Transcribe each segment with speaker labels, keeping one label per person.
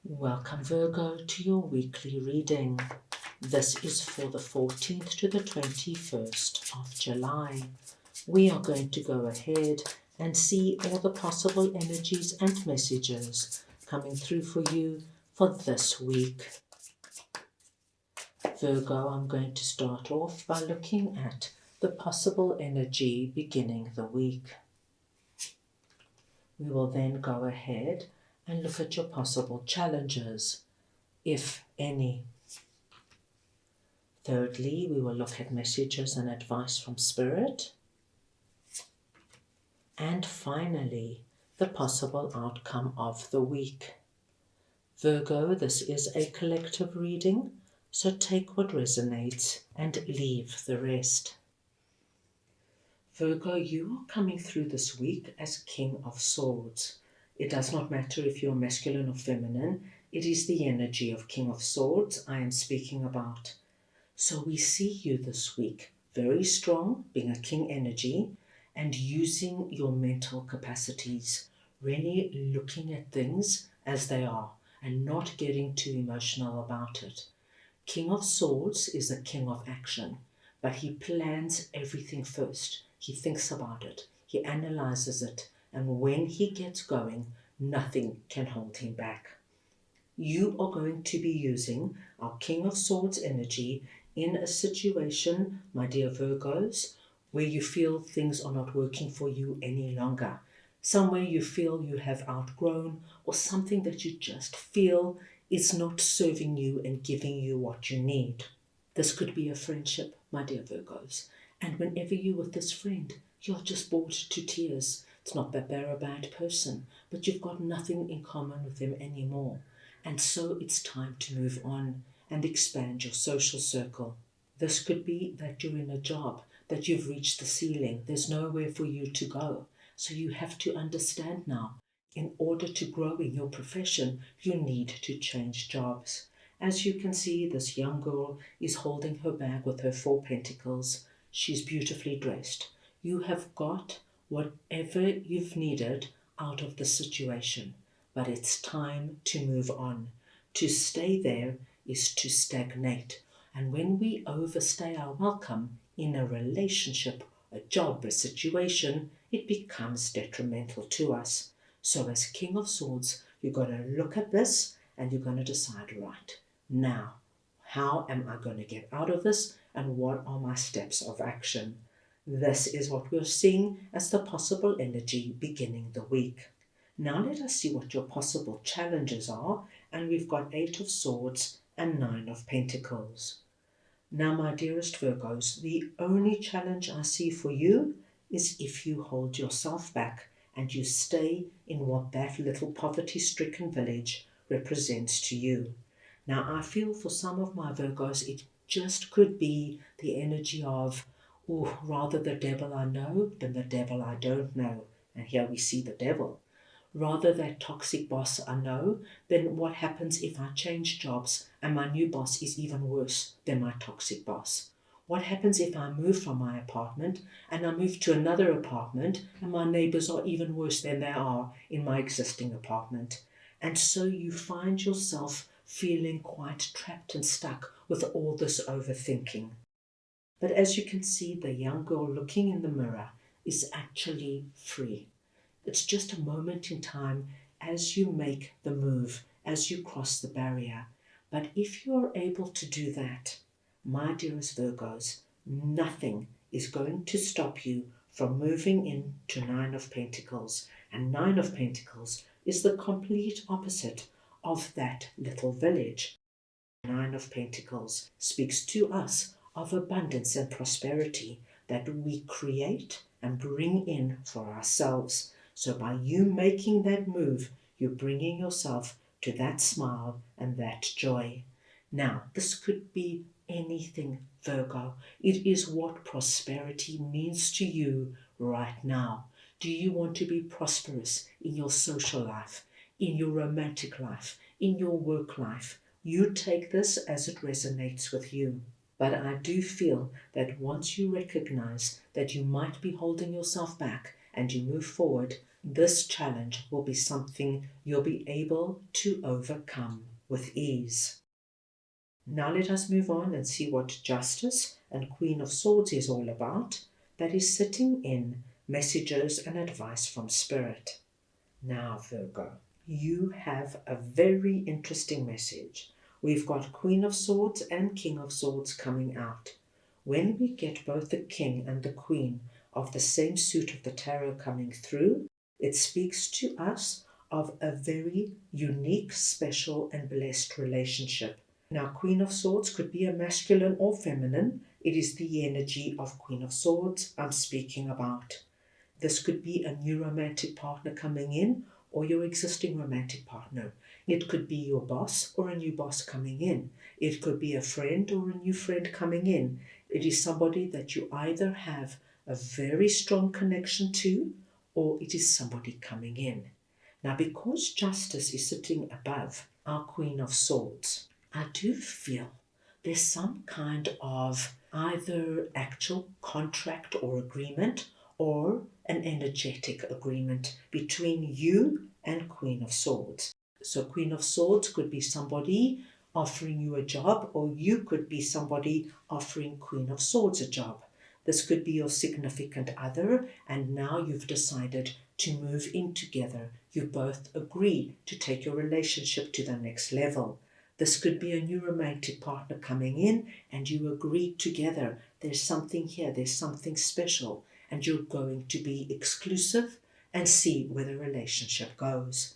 Speaker 1: Welcome Virgo to your weekly reading. This is for the 14th to the 21st of July. We are going to go ahead and see all the possible energies and messages coming through for you for this week. Virgo, I'm going to start off by looking at the possible energy beginning the week. We will then go ahead and look at your possible challenges, if any. Thirdly, we will look at messages and advice from Spirit. And finally, the possible outcome of the week. Virgo, this is a collective reading, so take what resonates and leave the rest. Virgo, you are coming through this week as King of Swords. It does not matter if you're masculine or feminine, it is the energy of King of Swords I am speaking about. So we see you this week very strong, being a king energy, and using your mental capacities, really looking at things as they are and not getting too emotional about it. King of Swords is a king of action, but he plans everything first. He thinks about it, he analyzes it, and when he gets going, nothing can hold him back. You are going to be using our King of Swords energy in a situation, my dear Virgos, where you feel things are not working for you any longer. Somewhere you feel you have outgrown, or something that you just feel is not serving you and giving you what you need. This could be a friendship, my dear Virgos. And whenever you're with this friend, you're just bored to tears. It's not that they're a bad person, but you've got nothing in common with them anymore. And so it's time to move on and expand your social circle. This could be that you're in a job, that you've reached the ceiling. There's nowhere for you to go. So you have to understand now, in order to grow in your profession, you need to change jobs. As you can see, this young girl is holding her bag with her 4 pentacles. She's beautifully dressed. You have got whatever you've needed out of the situation. But it's time to move on. To stay there is to stagnate. And when we overstay our welcome in a relationship, a job, a situation, it becomes detrimental to us. So as King of Swords, you're going to look at this and you're going to decide, right, now, how am I going to get out of this and what are my steps of action? This is what we're seeing as the possible energy beginning the week. Now let us see what your possible challenges are, and we've got 8 of Swords and 9 of Pentacles. Now, my dearest Virgos, the only challenge I see for you is if you hold yourself back and you stay in what that little poverty-stricken village represents to you. Now, I feel for some of my Virgos, it just could be the energy of, oh, rather the devil I know than the devil I don't know. And here we see the devil. Rather that toxic boss I know, then what happens if I change jobs and my new boss is even worse than my toxic boss? What happens if I move from my apartment and I move to another apartment and my neighbors are even worse than they are in my existing apartment? And so you find yourself feeling quite trapped and stuck with all this overthinking. But as you can see, the young girl looking in the mirror is actually free. It's just a moment in time as you make the move, as you cross the barrier. But if you're able to do that, my dearest Virgos, nothing is going to stop you from moving into 9 of Pentacles. And 9 of Pentacles is the complete opposite of that little village. 9 of Pentacles speaks to us of abundance and prosperity that we create and bring in for ourselves. So by you making that move, you're bringing yourself to that smile and that joy. Now, this could be anything, Virgo. It is what prosperity means to you right now. Do you want to be prosperous in your social life, in your romantic life, in your work life? You take this as it resonates with you. But I do feel that once you recognize that you might be holding yourself back and you move forward, This challenge will be something you'll be able to overcome with ease. Now let us move on and see what Justice and Queen of Swords is all about. That is sitting in messages and advice from Spirit. Now, Virgo, you have a very interesting message. We've got Queen of Swords and King of Swords coming out. When we get both the King and the Queen of the same suit of the tarot coming through, it speaks to us of a very unique, special, and blessed relationship. Now, Queen of Swords could be a masculine or feminine. It is the energy of Queen of Swords I'm speaking about. This could be a new romantic partner coming in or your existing romantic partner. It could be your boss or a new boss coming in. It could be a friend or a new friend coming in. It is somebody that you either have a very strong connection to or it is somebody coming in. Now, because Justice is sitting above our Queen of Swords, I do feel there's some kind of either actual contract or agreement or an energetic agreement between you and Queen of Swords. So Queen of Swords could be somebody offering you a job, or you could be somebody offering Queen of Swords a job. This could be your significant other, and now you've decided to move in together. You both agree to take your relationship to the next level. This could be a new romantic partner coming in and you agree together. There's something here, there's something special, and you're going to be exclusive and see where the relationship goes.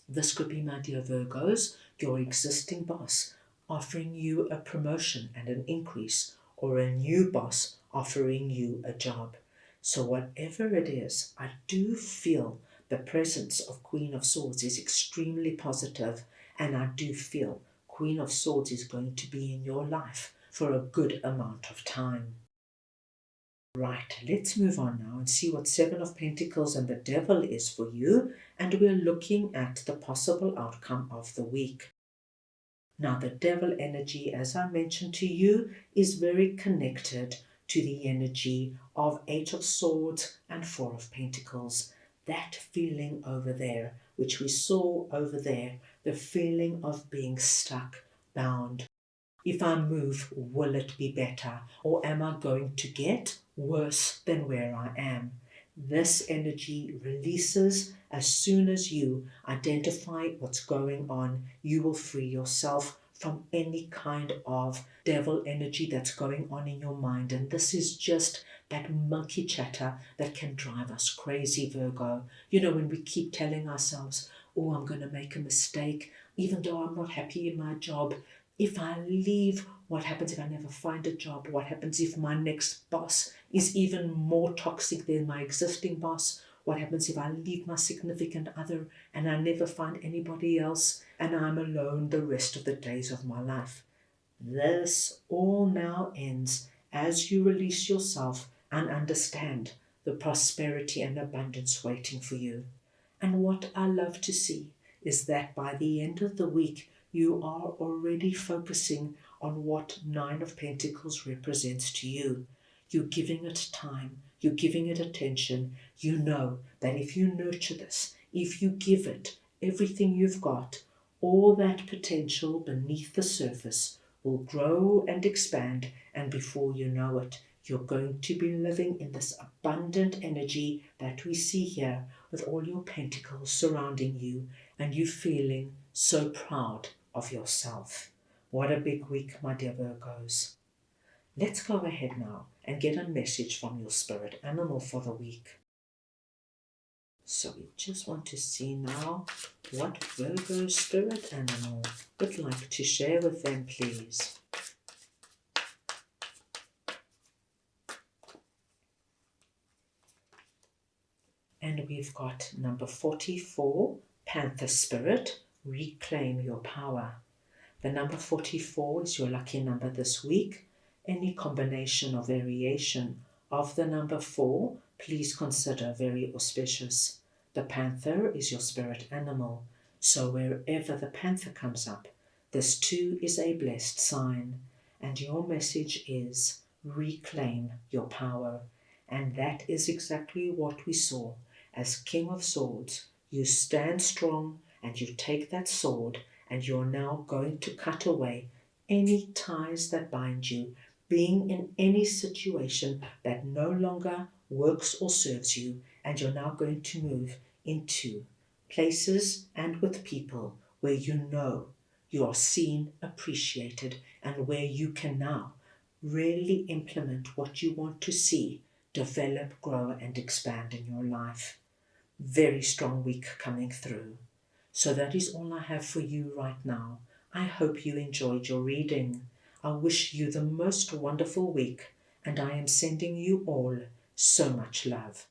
Speaker 1: This could be, my dear Virgos, your existing boss offering you a promotion and an increase, or a new boss offering you a job. So whatever it is, I do feel the presence of Queen of Swords is extremely positive, and I do feel Queen of Swords is going to be in your life for a good amount of time. Right, let's move on now and see what Seven of Pentacles and the Devil is for you, and we're looking at the possible outcome of the week. Now, the Devil energy, as I mentioned to you, is very connected to the energy of Eight of Swords and Four of Pentacles. That feeling over there, which we saw over there, the feeling of being stuck, bound. If I move, will it be better? Or am I going to get worse than where I am? This energy releases as soon as you identify what's going on. You will free yourself from any kind of devil energy that's going on in your mind. And this is just that monkey chatter that can drive us crazy, Virgo. You know, when we keep telling ourselves, oh, I'm going to make a mistake, even though I'm not happy in my job. If I leave, what happens if I never find a job? What happens if my next boss is even more toxic than my existing boss? What happens if I leave my significant other and I never find anybody else and I'm alone the rest of the days of my life? This all now ends as you release yourself and understand the prosperity and abundance waiting for you. And what I love to see is that by the end of the week, you are already focusing on what Nine of Pentacles represents to you. You're giving it time, you're giving it attention. You know that if you nurture this, if you give it everything you've got, all that potential beneath the surface will grow and expand, and before you know it, you're going to be living in this abundant energy that we see here with all your pentacles surrounding you, and you feeling so proud of yourself. What a big week, my dear Virgos. Let's go ahead now and get a message from your spirit animal for the week. So we just want to see now what Virgo spirit animal would like to share with them, please. And we've got number 44, Panther Spirit, reclaim your power. The number 44 is your lucky number this week. Any combination or variation of the number 4, please consider very auspicious. The panther is your spirit animal, so wherever the panther comes up, this too is a blessed sign. And your message is reclaim your power. And that is exactly what we saw as King of Swords, you stand strong and you take that sword and you're now going to cut away any ties that bind you, being in any situation that no longer works or serves you, and you're now going to move into places and with people where you know you are seen, appreciated, and where you can now really implement what you want to see develop, grow, and expand in your life. Very strong week coming through. So that is all I have for you right now. I hope you enjoyed your reading. I wish you the most wonderful week, and I am sending you all so much love.